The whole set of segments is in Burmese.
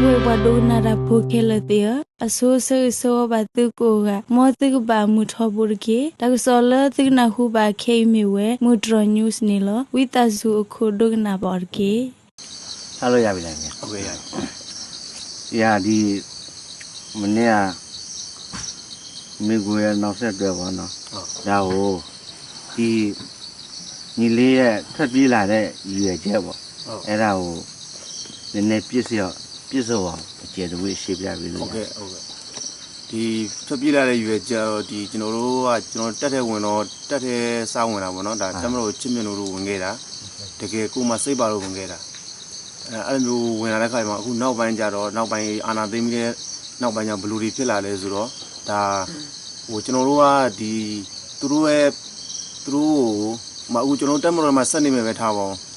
we wadona da pokelatia, a so batukoga, motuba mutoburke, Dagosola Tigna Huba came away, Mutraw News Nilo, with Azu Kodogna Borke. Hello, Yavilan. Yeah, the Munea Miguel no said the one. Now, the Nilia Tabila, you a devil. And I will the net piece of the way shape that will. Okay. The Tabila, you a jail, the General, Tata went or Tata Sawana, that Tamaro Chimino Wungera, the Kuma Seba Wungera. I don't know when I came who now by Jaro, now by Anademia, now by a blue pillar, Zero, the Uchinoroa, the True, my Uchono Tamara, my sonny may have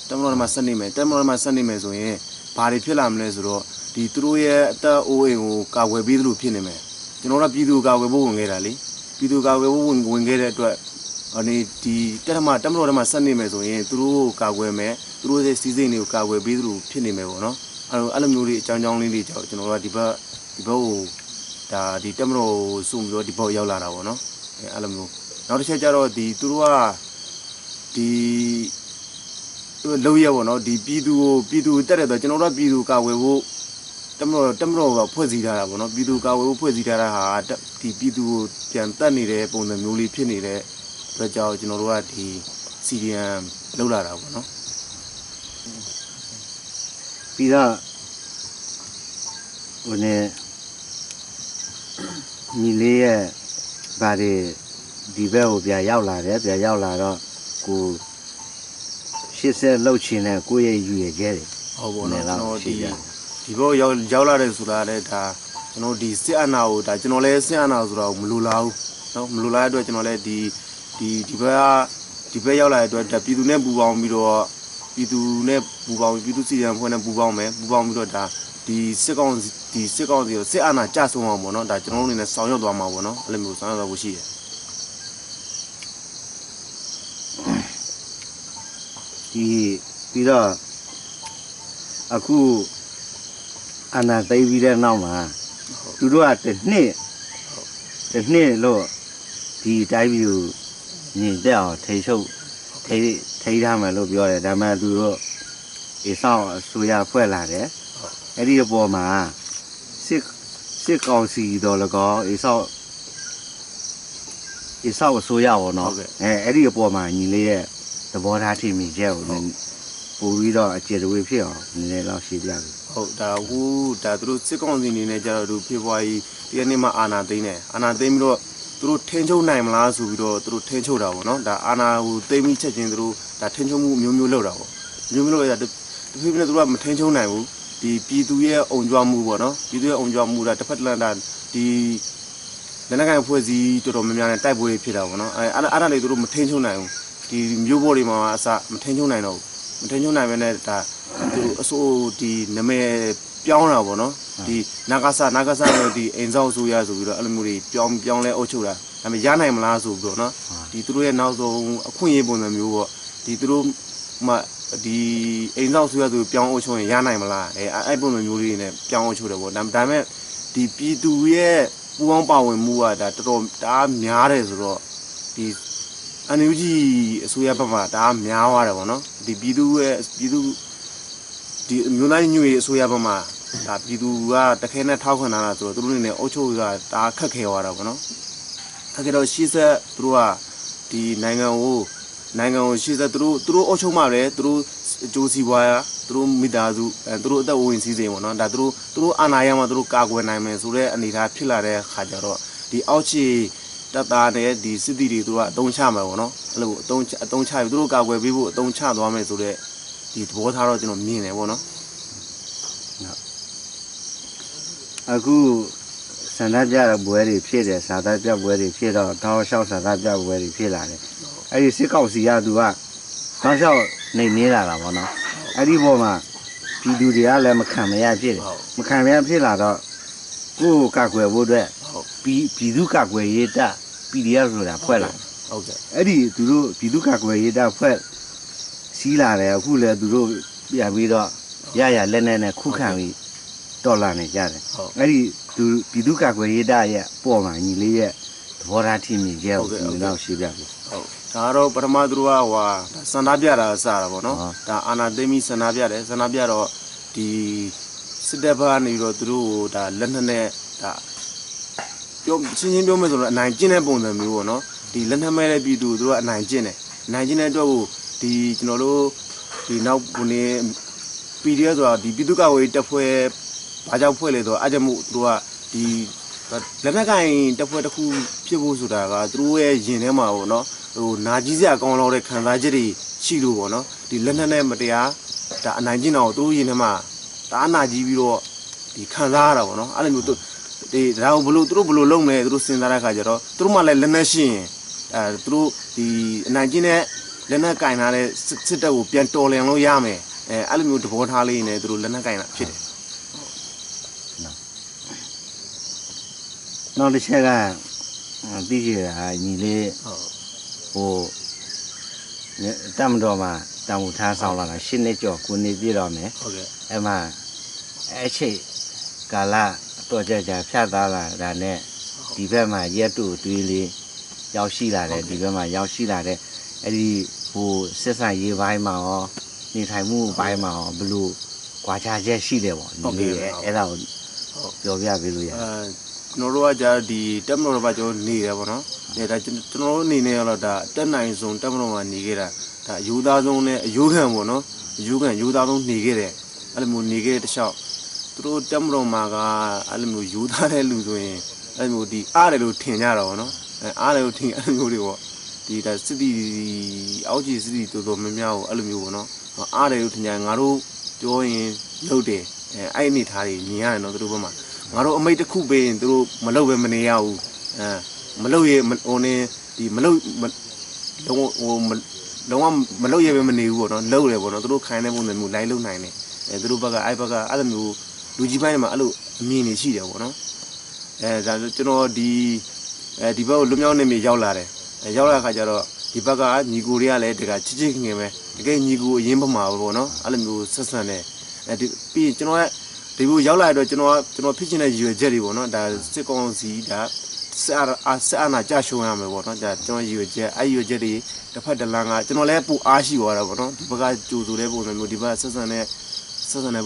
Tamara, my sonny may, Tamara, my sonny may, so ye, Party Pilam Lesro, the True, the Oe, Kawe Bidu Pinime, Genora Bidu Gawe Bungerali, Bidu Gawe Wungera, only the Tamara, my sonny may, so ye, True Kawe. Through the season, you can be through Pinimo, no? Alamuri, Chanjong Lily, you know, the bow, the Tamro, soon the boy Yolara, no? Alamu. Now the Shajaro, the Turua, the Loya, no? The Bidu, the General Bidu Kawe, Tamro, Posita, no? Bidu Kawe, Posita, the Bidu, Piantani, upon the newly penny, the Rajao, you know, the Syrian Lolara, no? Pida when Nilia Badi Divel via Yaula, who she said Lochin and Kuya you get it. Oh, no, the boy Yaula Sula, you know, the Siana, that you know, Siana, Mulula, no, Mulula, you know, the Bayala, the Pidunebu on Mido. Pidu ne bubang pidu si yang kena bubang itu dah di second dia se anak jas semua mana dah jenong ni sahnya dua mahu mana lembut sahnya dah bersih. Di pida aku anak tadi bila nama dulu ada ni lo di tadi ni dah thấy ra mà lúc giờ đã mà đưa sao suy ra phải là đấy, cái đi bộ mà sẽ cao gì đó là có sao suy ra nó, cái đi bộ mà nhìn lấy cái bộ ra thì mình chơi nên bùi đó chơi được với phiếu nên là xí đẹp. đã tụi sẽ con gì này chơi được phiếu vậy thì anh em mà anh thấy rồi tụi thiên châu này mà là số video tụi thiên châu đâu nó đã anh nào tây mi chơi chuyện tụi đã thiên châu nhiều lâu đâu là tụi bây giờ tụi mà thiên châu này thì pi tụi ông doa mua nó pi tụi ông doa mua là tập phát là thì nên là cái phụ gì tụi mình nhà này tai bùi phi đâu nó anh này tụi mà thiên châu này thì nhiều bùi mà sao mà thiên châu này đâu mà thiên châu này bên này là tụi số thì nằm Piang nào nó thì Nagasa thì anh giáo sư ya rồi anh mới piang lại ở chỗ đó, làm gì này mà là rồi nó thì tụi nào rồi không yên buồn là nhiều thì tụi mà thì anh giáo sư ya rồi piang ở chỗ này này mà là ai buồn là nhiều này piang ở chỗ đó, làm đam mê thì pi tụi buông bao nhiêu mua đã nhả đấy rồi thì anh ấy chỉ sư ya mà đã nhả hóa rồi nó thì pi tụi thì nhiều này nhiều sư ya mà đã ví dụ ta khi này tháo khăn nào rồi tụi này ở chỗ ta khắc khe vào đó khắc khe đó xí sẽ tụi thì này ngầu xí sẽ tụi ở chỗ mà đấy tụi chỗ xí vào tụi mi đa du tụi ta uống xí gì mà nó đã tụi anh ai mà tụi cá quên này mà rồi anh đi ra phi là đấy khá giờ rồi thì ở chỉ ta này thì xí đi tụi đông cha mà nó là đông cha tụi cá quên ví dụ đông cha đó mà rồi thì bố tháo rồi cho nó miên này nó aku sanadja buat di pihak sanadja buat di pihak dah tahu siapa sanadja buat di pihak lah ni. Ada si kau siapa tu ah, tahu siapa ni lah mana. Ada apa pidu dia lah makan maya pihak lah dah. Ku kakwe buat pidu kakwe ye dah pidia sudah puas lah. Ada dulu pidu kakwe ye dah puas. Sila le aku le dulu biar biar ya lene ku kami တော်လာနေကြတယ်အဲ့ဒီသူပြည်သူ့ကာကွယ်ရေးတပ်ရဲ့ပေါ်မှာညီလေးရဲ့သဘောထားထင်မြင်ချက်ကိုဒီတော့ရှင်းပြပြီဟုတ်ဒါတော့ပထမသူတို့ကဟိုစန္ဒပြတာစတာပေါ့နော်ဒါအာနာသိမ့်ပြီးစန္ဒပြတယ်စန္ဒပြတော့ဒီစစ်တပ်ဘာနေတော့သူတို့ဒါလက်နက်နဲ့ဒါပြောချင်းပြောမယ်ဆိုတော့အနိုင်ကျင့်တဲ့ပုံစံမျိုးပေါ့နော်ဒီလက်နက်မဲ့တဲ့ပြည်သူတို့ကအနိုင်ကျင့်တယ်အနိုင်ကျင့်တဲ့အတွက်ကိုဒီကျွန်တော်တို့ဒီနောက်ဘုနေ PDF ဆိုတာဒီပြည်သူ့ကာကွယ်ရေးတပ်ဖွဲ့ဘာကြောင့်ဖွဲ့လဲဆိုတော့အကြမှုသူတို့ကဒီလက်နက်ကင်တပ်ဖွဲ့တစ်ခုဖြစ်ဖို့ဆိုတာကသူတို့ရဲ့ရင်ထဲမှာပေါ့နော်ဟိုနာကြီးစရာကောင်းလောက်တဲ့ခံစားချက်တွေရှိလို့ပေါ့နော်ဒီလက်နက်နဲ့မတရားဒါအနိုင်ကျင့်တော့သူတို့ရင်ထဲမှာဒါအနာကြီးပြီးတော့ဒီခံစားရတာပေါ့နော်အဲ့လိုမျိုးဒီဒါကိုဘလို့သူတို့ဘလို့လုံးလဲသူတို့စဉ်းစားတဲ့အခါကျတော့သူတို့မှလည်းလက်နက်ရှိရင်သူတို့ဒီအနိုင်ကျင့်တဲ့လက်နက်ကင်ထားတဲ့စစ်တပ်ကိုပြန်တော်လှန်လို့ရမယ်အဲ့လိုမျိုးသဘောထားလေးနဲ့သူတို့လက်နက်ကင်တာဖြစ်တယ်နောက်တစ်ချက်ကပြီးရတာညီလေးဟိုတမ်တော်မှာတမ်မူထားဆောင်လာတာ10နှစ်ကျော်9နှစ်ပြည့်တော့မယ်ဟုတ်ကဲ့အဲ့မှာအဲ့ချိန်ကာလတော့ကြဖြတ်သားလာတာနဲ့ဒီဘက်မှာရက်တူတွေးလေးရောက်ရှိလာတယ်ဒီဘက်မှာရောက်ရှိလာတဲ့အဲ့ဒီဟိုစစ်ဆိုင်ရေးပိုင်းမှာရောနေထိုင်မှုပိုင်းမှာရောဘလို့ကွာခြားချက်ရှိတယ်ပေါ့ညီလေးအဲ့ဒါကိုပြောပြပေးလို့ရကျွန်တော်တို့ကကြာဒီတက်မတော်ဘာကျွန်တော်နေတယ်ပေါ့နော်ဒါကျွန်တော်တို့အနေနဲ့တော့ဒါတက်နိုင်ဆုံးတက်မတော်မှာနေခဲ့တာဒါအယူသားဆုံးနဲ့အယူခံပေါ့နော်အယူခံယူသားဆုံးနေခဲ့တယ်အဲ့လိုမျိုးနေခဲ့တဲ့တခြားသူတို့တက်မတော်မှာကအဲ့လိုမျိုးယူသားတဲ့လူဆိုရင်အဲ့လိုမျိုးဒီအားတယ်လို့ထင်ကြတာပေါ့နော်အားတယ်လို့ထင်အဲ့လိုမျိုးတွေပေါ့ဒီဒါစစ်တီအောက်ကြီးစစ်တီတော်တော်များများကိုအဲ့လိုမျိုးပေါ့နော်အားတယ်လို့ထင်ကြငါတို့ပြောရင်လုပ်တယ်အဲ့အနေထားတွေမြင်ရတယ်နော်သူတို့ဘက်မှာငါတို့အမိတ်တစ်ခုပေးရင်သူတို့မလုပ်ပဲမနေရဘူးမလုပ်ရဟိုနေဒီမလုပ်လုံးဝမလုပ်ရပဲမနေဘူးပေါ့နော်လုပ်တယ်ပေါ့နော်သူတို့ခိုင်းတဲ့ပုံစံမျိုးလိုက်လုပ်နိုင်တယ်သူတို့ဘက်ကအဲ့ဘက်ကအဲ့လိုမျိုးလူကြီးပိုင်းမှာအဲ့လိုအမြင်တွေရှိတယ်ပေါ့နော်ဒါကျွန်တော်ဒီဘက်ကိုလွမြောက်နေမြေရောက်လာတယ်ရောက်လာခါကျတော့ဒီဘက်ကညီကိုတွေကလည်းတကချစ်ချစ်ငယ်ပဲတကယ်ညီကိုအရင်ပမာပေါ့နော်အဲ့လိုမျိုးဆက်ဆံတယ်ဒီပြီးကျွန်တော်ဒီဘူးရောက်လာတော့ကျွန်တော်ဖြစ်ချင်တဲ့ရည်ရွယ်ချက်တွေပေါ့နော်ဒါစစ်ကောင်စီဒါဆက်အာနာကြရှုံးရမယ်ပေါ့နော်ဒါကျွန်တော်ရည်ရွယ်ချက်အဲ့ရည်ရွယ်ချက်တွေတစ်ဖက်တစ်လမ်းကကျွန်တော်လည်းပူအားရှိသွားတာပေါ့နော်ဒီဘက်ကကြိုဆိုတဲ့ပုံစံမျိုးဒီဘက်ဆက်ဆံတဲ့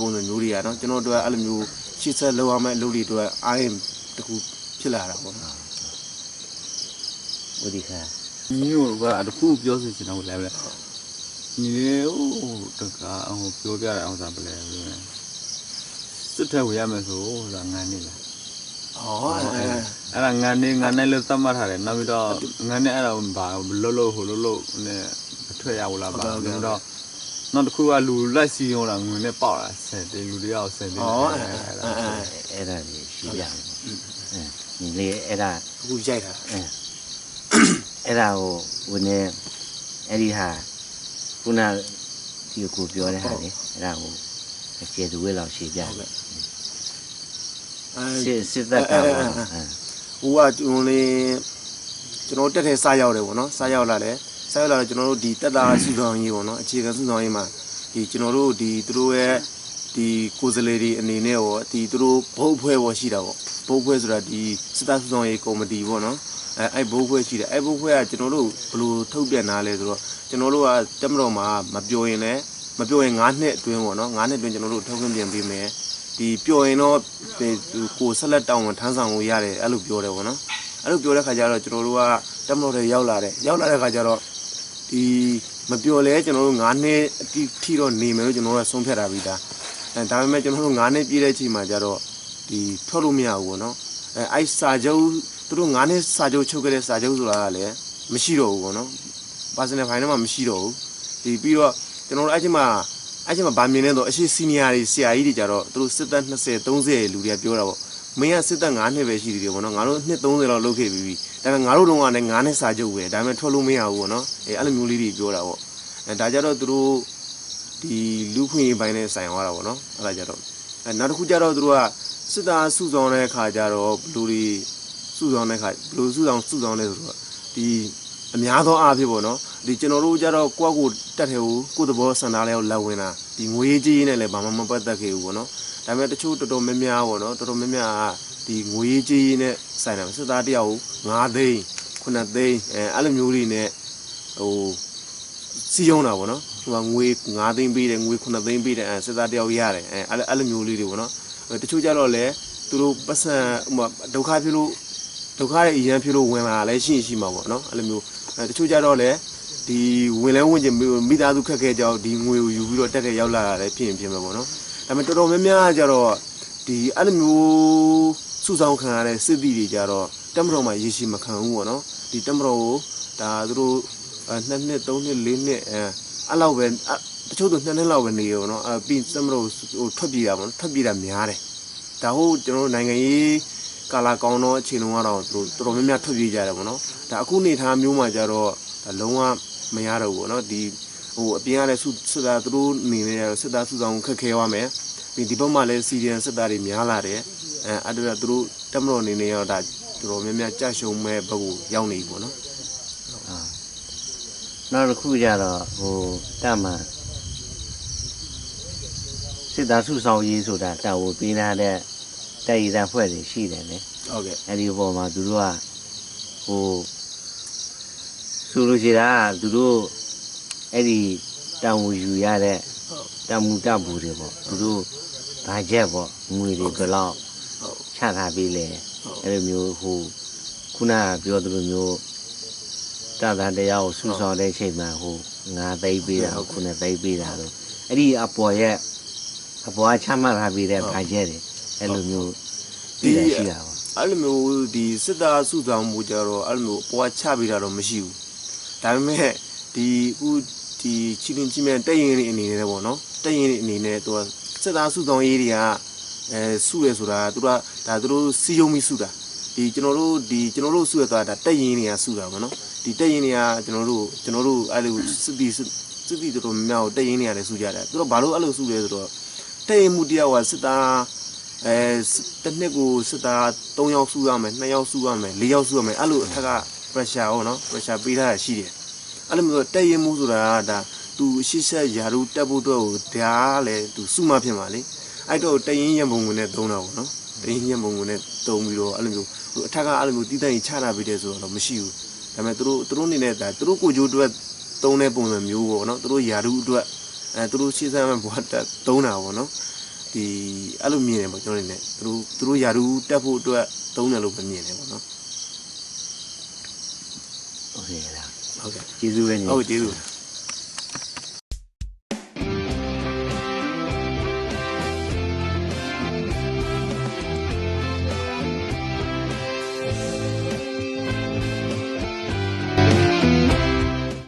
ပုံစံမျိုးတွေကနော်ကျွန်တော်တို့အဲ့လိုမျိုးရှေ့ဆက်လောက်ရမယ့်အလုပ်တွေတို့အားရင်တခုဖြစ်လာတာပေါ့နော်ဝဒီခါမျိုးကတခုပြောစီချင်တော့လည်းညီလေးဟိုတကားဟိုပြောပြရအောင်စားပလဲစစ်ထက်ဝရမယ်ဆိုလာငန်းနေလားအဲ့ဒါငန်းနေလို့သတ်မှတ်ထားတယ်နောက်ပြီးတော့ငန်းနေအဲ့ဒါဘာလို့ဟိုလို့နဲ့အထွက်ရဘူးလားပါတော့နောက်တစ်ခုကလူလိုက်စီရောတာငွေနဲ့ပေါက်တာဆက်တယ်လူတွေရောက်ဆက်တယ်အဲ့ဒါကြီးရှိပြတယ်ညီလေးအဲ့ဒါအခုရိုက်တာအဲ့ဒါကိုဝင်နေအဲ့ဒီဟာခုနဒီကိုပြောတဲ့ဟာလေအဲ့ဒါကိုကျေသူဝဲလောက်ရှင်းပြတယ်စစ်တပ်ကဟိုကကျွန်တော်တက်တဲ့စားရောက်တယ်ပေါ့နော်စားရောက်လာတယ်စားရောက်လာတော့ကျွန်တော်တို့ဒီတက်တာစုဆောင်ရေးပေါ့နော်အခြေခံစုဆောင်ရေးမှာဒီကျွန်တော်တို့ဒီသူတို့ရဲ့ဒီကိုယ်စားလှယ်တွေအနေနဲ့ရောဒီသူတို့ဘုတ်ဖွဲ့ပေါ်ရှိတာပေါ့ဘုတ်ဖွဲ့ဆိုတာဒီစစ်တပ်စုဆောင်ရေးကော်မတီပေါ့နော်အဲ့ဘုတ်ဖွဲ့ရှိတယ်အဲ့ဘုတ်ဖွဲ့ကကျွန်တော်တို့ဘယ်လိုထုတ်ပြန်တာလဲဆိုတော့ကျွန်တော်တို့ကတက်မတော်မှာမပြောရင်9နှစ်အတွင်းပေါ့နော်9နှစ်အတွင်းကျွန်တော်တို့ထုတ်ပြန်ပေးမယ်ဒီပြောရင်တော့ကိုဆက်လက်တောင်းဝန်ထမ်းဆောင်လို့ရတယ်အဲ့လိုပြောတယ်ပေါ့နော်အဲ့လိုပြောတဲ့ခါကျတော့ကျွန်တော်တို့ကတက်မတော်တွေရောက်လာတဲ့ခါကျတော့ဒီမပြောလဲကျွန်တော်တို့9နှစ်အထိတော့နေမယ်လို့ကျွန်တော်တို့ကဆုံးဖြတ်တာပြီးသားဒါပေမဲ့ကျွန်တော်တို့9နှစ်ပြည့်တဲ့အချိန်မှာကျတော့ဒီထွက်လို့မရဘူးပေါ့နော်အဲ့စာချုပ်သူတို့9နှစ်စာချုပ်ချုပ်ခဲ့တဲ့စာချုပ်ဆိုတာကလည်းမရှိတော့ဘူးပေါ့နော်personal file မှာမရှိတော့ဘူးဒီပြီးတော့ကျွန်တော်တို့အဲ့ချိန်မှာဗာမြင်နေတော့အရှိစီနီယာတွေဆရာကြီးတွေကြတော့သူတို့စစ်သက်20 30လူတွေကပြောတာပေါ့မင်းကစစ်သက်9နှစ်ပဲရှိသေးတယ်ပေါ့နော်ငါတို့နှစ်30လောက်လုပ်ခဲ့ပြီးဒါပေမဲ့ငါတို့တုန်းကလည်း9နှစ်စာချုပ်ပဲဒါပေမဲ့ထွက်လို့မရဘူးပေါ့နော်အဲ့လိုမျိုးလေးတွေပြောတာပေါ့ဒါကြတော့သူတို့ဒီလူခွင့်ရေးပိုင်းနဲ့ဆိုင်သွားတာပေါ့နော်အဲ့ဒါကြတော့နောက်တစ်ခုကြတော့သူတို့ကစစ်သားစုဆောင်တဲ့အခါကြတော့ဘလူတွေစုဆောင်တဲ့အခါဘလူစုဆောင်လဲဆိုတော့ဒီအများသောအားဖြင့်ပေါ့နော်ဒီကျွန်တော်တို့ကြတော့ကိုယ့်ကိုတက်ထဲကိုကိုယ်သဘောဆန္ဒလေးကိုလက်ဝင်တာဒီ ဒီငွေကြီးနဲ့လည်းဘာမှမပတ်သက်ခဲ့ဘူးပေါ့နော်ဒါပေမဲ့တချို့တော်တော်များများပေါ့နော်တော်တော်များများဒီငွေကြီးနဲ့ဆိုင်တယ်စစ်သားတယောက်9သိန်း9သိန်းအဲ့လိုမျိုးတွေနဲ့ဟိုစီယုံတာပေါ့နော်ဟိုငွေ9သိန်းပေးတယ်ငွေ9သိန်းပေးတယ်စစ်သားတယောက်ရတယ်အဲ့လိုမျိုးလေးတွေပေါ့နော်တချို့ကြတော့လေသူတို့ပတ်စံဒုက္ခဖြစ်လို့ဒုက္ခရဲ့အရန်ဖြစ်လို့ဝင်လာလဲရှိမှာပေါ့နော်အဲ့လိုမျိုးတချို့ကြတော့လေဒီဝင်လဲဝင်ချင်မိသားစုခက်ခဲကြောင်းဒီငွေကိုယူပြီးတော့တက်ခဲ့ရောက်လာတာလည်းဖြစ်မှာပေါ့နော်ဒါပေမဲ့တော်တော်များများကြတော့ဒီအဲ့လိုမျိုးစုဆောင်ခံရတဲ့စစ်သည်တွေကြတော့တက်မတော်မှာရရှိမခံဘူးပေါ့နော်ဒီတက်မတော်ကိုဒါသူတို့2နှစ်3နှစ်4နှစ်အဲ့လောက်ပဲတချို့တော့2နှစ်လောက်ပဲနေရောနော်ပြီးတက်မတော်ဟိုထွက်ပြေးတာပေါ့နော်ထွက်ပြေးတာများတယ်ဒါဟုတ်ကျွန်တော်တို့နိုင်ငံရေးကာလာကောင်းတော့အချိန်လုံးကတော့သူတို့တော်တော်များများထွက်ပြေးကြတယ်ပေါ့နော်ဒါအခုနေထားမျိုးမှာကြတော့ဒါလုံးဝမရတော့ဘူးပေါ့နော်ဒီဟိုအပြင်ကလည်းစစ်သားသူတို့နေနေရစစ်သားစုဆောင်ခက်ခဲသွားမယ်ပြီးဒီဘက်မှာလည်းစီရီယန်စစ်သားတွေများလာတယ်အဲ့ဒါသူတို့တက်မတော်နေနေရတာတော်တော်များများကြာရှုံးမဲ့ဘက်ကိုရောက်နေပြီပေါ့နော်နောက်တစ်ခုကြတော့ဟိုတမန်စစ်သားစုဆောင်ရေးဆိုတာတာဝန်ပေးထားတဲ့တိုက်ရတဲ့ဖွဲ့တွေရှိတယ်လေဟုတ်ကဲ့အဲ့ဒီပေါ်မှာသူတို့ကဟိုဆိုလိုချင်တာသူတို့အဲ့ဒီတာဝန်ယူရတဲ့တမှုတဘူတွေပေါ့သူတို့ဘာချက်ပေါ့ငွေတွေဘယ်လောက်ချထားပေးလဲအဲ့လိုမျိုးဟိုခုနကပြောသလိုမျိုးတသားတရားကိုစူးဆောင်တဲ့အချိန်မှာဟို9သိန်းပေးတာ9သိန်းပေးတာလို့အဲ့ဒီအပေါ်ချမှတ်ထားပေးတဲ့ဘာချက်တွေအဲ့လိုမျိုးဒီရှိတာပေါ့အဲ့လိုမျိုးဒီစစ်သားစုဆောင်မှုကြတော့အဲ့လိုမျိုးပွားချပေးတာတော့မရှိဘူးဒါပေမဲ့ဒီအခုဒီချီလင်းကြီးမဲ့တက်ရင်အနေနဲ့ပေါ့နော်တက်ရင်အနေနဲ့သူကစစ်သားစုဆောင်ရေးတွေကစုရဲဆိုတာသူကဒါသူတို့စီယုံပြီးစုတာဒီကျွန်တော်တို့စုရသွားတာတက်ရင်တွေကစုတာပေါ့နော်ဒီတက်ရင်တွေကကျွန်တော်တို့အဲ့လိုစစ်တီတော်တော်များများတက်ရင်တွေကလည်းစုကြတယ်သူတို့ဘာလို့အဲ့လိုစုလဲဆိုတော့တက်ရင်မှုတယောက်ကစစ်သားတစ်နှစ်ကိုစစ်သား3ယောက်စုရမယ်2ယောက်စုရမယ်4ယောက်စုရမယ်အဲ့လိုအထက်က pressure ဟောနော် pressure ပေးထားတာရှိတယ်အဲ့လိုမျိုးတက်ရင်မှုဆိုတာကဒါသူရှစ်ဆက်ယာရုတက်ဖို့တော့ဒါလည်းသူစုမဖြစ်မှာလေအဲ့တော့တက်ရင်ရံပုံငွေနဲ့သုံးတာပေါ့နော်တက်ရင်ရံပုံငွေနဲ့သုံးပြီးတော့အဲ့လိုမျိုးဟိုအထက်ကအဲ့လိုမျိုးတီးတန့်ချတာပေးတယ်ဆိုတော့မရှိဘူးဒါပေမဲ့သူတို့အနေနဲ့ဒါသူတို့ကိုကြိုးအတွက်သုံးတဲ့ပုံစံမျိုးပေါ့နော်သူတို့ယာရုအတွက်သူတို့ရှေ့ဆက်မဲ့ဘဝတက်သုံးတာပေါ့နော်ဒီအဲ့လိုမြင်တယ်ပေါ့ကျွန်တော်နေနဲ့သူတို့ယာရုတက်ဖို့အတွက်သုံးတယ်လို့ပဲမြင်တယ်ပေါ့နော်โอเคလားဟုတ်ကဲ့ကျေးဇူးပဲညီဟုတ်ကျေးဇူး